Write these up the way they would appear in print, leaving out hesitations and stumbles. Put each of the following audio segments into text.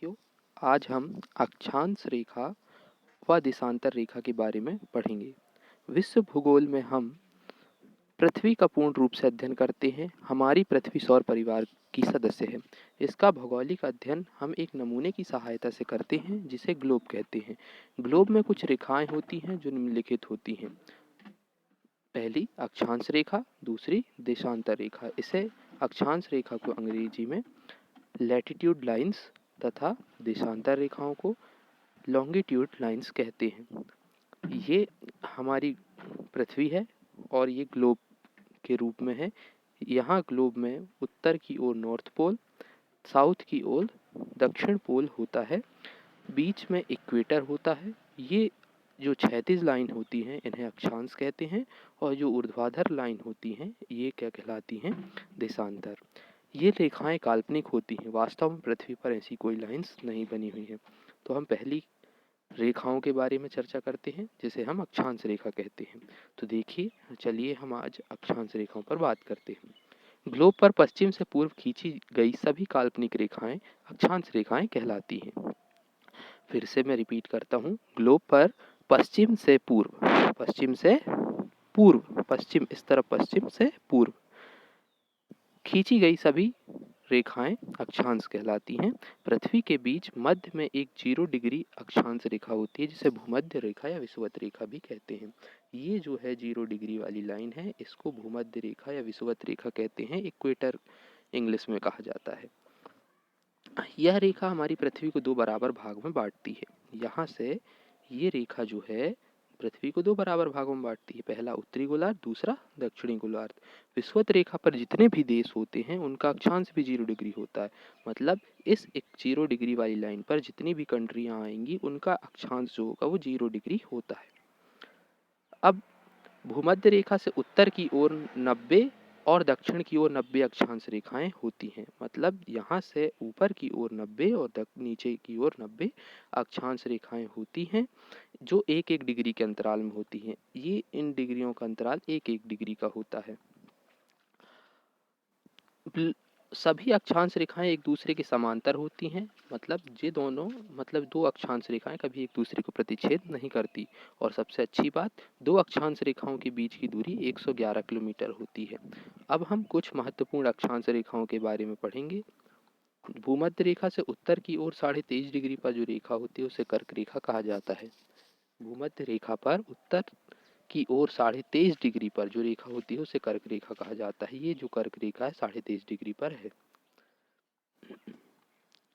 साथियों, आज हम अक्षांश रेखा व देशांतर रेखा के बारे में पढ़ेंगे। विश्व भूगोल में हम पृथ्वी का पूर्ण रूप से अध्ययन करते हैं। हमारी पृथ्वी सौर परिवार की सदस्य है। इसका भौगोलिक अध्ययन हम एक नमूने की सहायता से करते हैं जिसे ग्लोब कहते हैं। ग्लोब में कुछ रेखाएं होती हैं जो निम्नलिखित होती हैं। पहली अक्षांश रेखा, दूसरी देशांतर रेखा। इसे अक्षांश रेखा को अंग्रेजी में लैटिट्यूड लाइन्स तथा देशांतर रेखाओं को लॉन्गिट्यूड लाइन्स कहते हैं। ये हमारी पृथ्वी है और ये ग्लोब के रूप में है। यहाँ ग्लोब में उत्तर की ओर नॉर्थ पोल, साउथ की ओर दक्षिण पोल होता है, बीच में इक्वेटर होता है। ये जो क्षैतिज लाइन होती हैं इन्हें अक्षांश कहते हैं और जो ऊर्ध्वाधर लाइन होती हैं ये क्या कहलाती हैं? देशांतर। ये रेखाएं काल्पनिक होती हैं, वास्तव में पृथ्वी पर ऐसी कोई लाइंस नहीं बनी हुई है। तो हम पहली रेखाओं के बारे में चर्चा करते हैं जिसे हम अक्षांश रेखा कहते हैं। तो देखिए, चलिए हम आज अक्षांश रेखाओं पर बात करते हैं। ग्लोब पर पश्चिम से पूर्व खींची गई सभी काल्पनिक रेखाएं अक्षांश रेखाएं कहलाती हैं। फिर से मैं रिपीट करता हूँ, ग्लोब पर पश्चिम से पूर्व, पश्चिम से पूर्व, पश्चिम इस तरफ पश्चिम से पूर्व खींची गई सभी रेखाएं अक्षांश कहलाती हैं। पृथ्वी के बीच मध्य में एक 0 डिग्री अक्षांश रेखा होती है जिसे भूमध्य रेखा या विषुवत रेखा भी कहते हैं। ये जो है 0 डिग्री वाली लाइन है, इसको भूमध्य रेखा या विषुवत रेखा कहते हैं। इक्वेटर इंग्लिश में कहा जाता है। यह रेखा हमारी पृथ्वी को 2 बराबर भाग में बांटती है। यहाँ से ये रेखा जो है पृथ्वी को 2 बराबर भागों में बांटती है। पहला उत्तरी गोलार्ध, दूसरा दक्षिणी गोलार्ध। विषुवत रेखा पर जितने भी देश होते हैं उनका अक्षांश भी 0 डिग्री होता है। मतलब इस एक 0 डिग्री वाली लाइन पर जितनी भी कंट्रियां आएंगी उनका अक्षांश जो होगा वो 0 डिग्री होता है। अब भूमध्य रेखा से उत्तर की ओर 90 और दक्षिण की ओर 90 अक्षांश रेखाएं होती हैं। मतलब यहाँ से ऊपर की ओर 90 और नीचे की ओर 90 अक्षांश रेखाएं होती हैं जो 1-1 डिग्री के अंतराल में होती हैं। ये इन डिग्रियों का अंतराल 1-1 डिग्री का होता है। सभी अक्षांश रेखाएं एक दूसरे के समांतर होती हैं। मतलब ये दोनों, मतलब 2 अक्षांश रेखाएं कभी एक दूसरे को प्रतिच्छेद नहीं करती। और सबसे अच्छी बात, 2 अक्षांश रेखाओं के बीच की दूरी 111 किलोमीटर होती है। अब हम कुछ महत्वपूर्ण अक्षांश रेखाओं के बारे में पढ़ेंगे। भूमध्य रेखा से उत्तर की ओर 23.5 डिग्री पर जो रेखा होती है उसे कर्क रेखा कहा जाता है। भूमध्य रेखा पर उत्तर की ओर 23.5 डिग्री पर जो रेखा होती है उसे कर्क रेखा कहा जाता है। ये जो कर्क रेखा है 23.5 डिग्री पर है।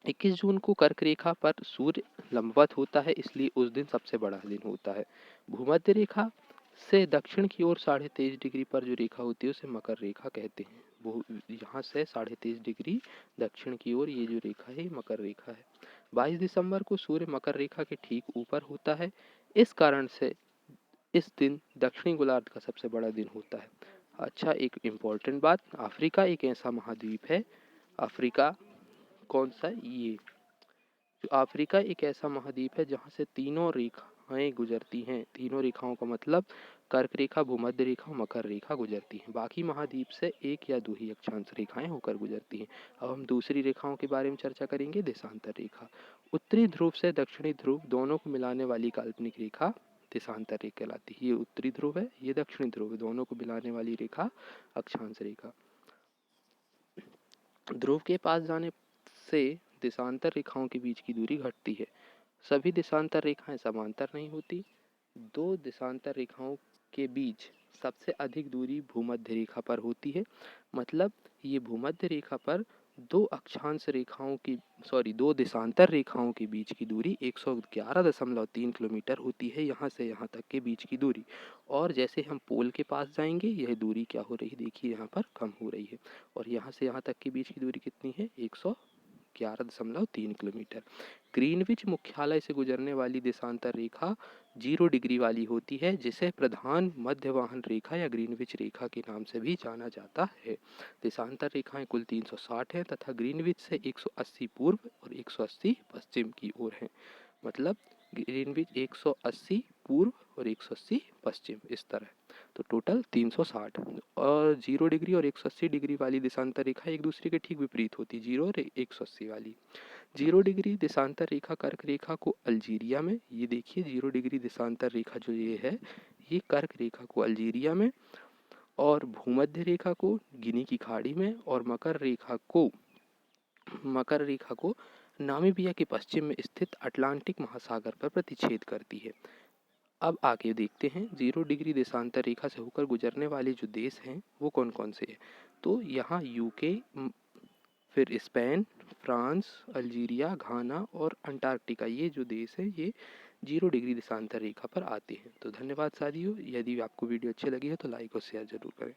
21 जून को कर्क रेखा पर सूर्य लंबवत होता है, इसलिए उस दिन सबसे बड़ा दिन होता है। भूमध्य रेखा से दक्षिण की ओर 23.5 डिग्री पर जो रेखा होती है उसे मकर रेखा कहते हैं। वो यहाँ से 23.5 डिग्री दक्षिण की ओर ये जो रेखा है मकर रेखा है। 22 दिसंबर को सूर्य मकर रेखा के ठीक ऊपर होता है। इस कारण से इस दिन दक्षिणी गोलार्ध का सबसे बड़ा दिन होता है। अच्छा, एक इम्पॉर्टेंट बात, अफ्रीका एक ऐसा महाद्वीप है। अफ्रीका कौन सा? ये जो अफ्रीका एक ऐसा महाद्वीप है जहाँ से तीनों रेखाएं गुजरती हैं। तीनों रेखाओं का मतलब कर्क रेखा, भूमध्य रेखा, मकर रेखा गुजरती हैं। बाकी महाद्वीप से 1 या 2 ही अक्षांश रेखाएं होकर गुजरती हैं। अब हम दूसरी रेखाओं के बारे में चर्चा करेंगे, देशांतर रेखा। उत्तरी ध्रुव से दक्षिणी ध्रुव दोनों को मिलाने वाली काल्पनिक रेखा देशांतर रेखा कहलाती है। ये उत्तरी ध्रुव है, ये दक्षिणी ध्रुव है, दोनों को मिलाने वाली रेखा अक्षांश रेखा। ध्रुव के पास जाने से देशांतर रेखाओं के बीच की दूरी घटती है। सभी देशांतर रेखाएं समांतर नहीं होती। 2 देशांतर रेखाओं के बीच सबसे अधिक दूरी भूमध्य रेखा पर होती है। मतलब ये भूमध्य रेखा पर 2 देशांतर रेखाओं के बीच की दूरी 111.3 किलोमीटर होती है, यहाँ से यहाँ तक के बीच की दूरी। और जैसे हम पोल के पास जाएंगे यह दूरी क्या हो रही है, देखिए यहाँ पर कम हो रही है। और यहाँ से यहाँ तक के बीच की दूरी कितनी है? 111.3 किलोमीटर। ग्रीनविच मुख्यालय से गुजरने वाली देशांतर रेखा 0 डिग्री वाली होती है, जिसे प्रधान मध्यवाहन रेखा या ग्रीनविच रेखा के नाम से भी जाना जाता है। देशांतर रेखाएं कुल 360 हैं तथा ग्रीनविच से 180 पूर्व और 180 पश्चिम की ओर हैं। मतलब ग्रीनविच 180 पूर्व और 180 पश्चिम, इस तरह। तो टोटल 360। और 0 डिग्री और 180 डिग्री वाली देशांतर रेखा एक दूसरे के ठीक विपरीत होती है, 0 और 180 वाली। जीरो डिग्री देशांतर रेखा कर्क रेखा को अल्जीरिया में, ये देखिए जीरो डिग्री देशांतर रेखा जो ये है, ये कर्क रेखा को अल्जीरिया में, और भूमध्य रेखा को गिनी की खाड़ी में, और मकर रेखा को नामीबिया के पश्चिम में स्थित अटलांटिक महासागर पर प्रतिच्छेद करती है। अब आगे देखते हैं जीरो डिग्री देशांतर रेखा से होकर गुजरने वाले जो देश हैं वो कौन कौन से हैं। तो यहाँ यूके, फिर स्पेन, फ्रांस, अल्जीरिया, घाना और अंटार्कटिका, ये जो देश है ये जीरो डिग्री देशांतर रेखा पर आते हैं। तो धन्यवाद साथियों, यदि आपको वीडियो अच्छी लगी है तो लाइक और शेयर ज़रूर करें।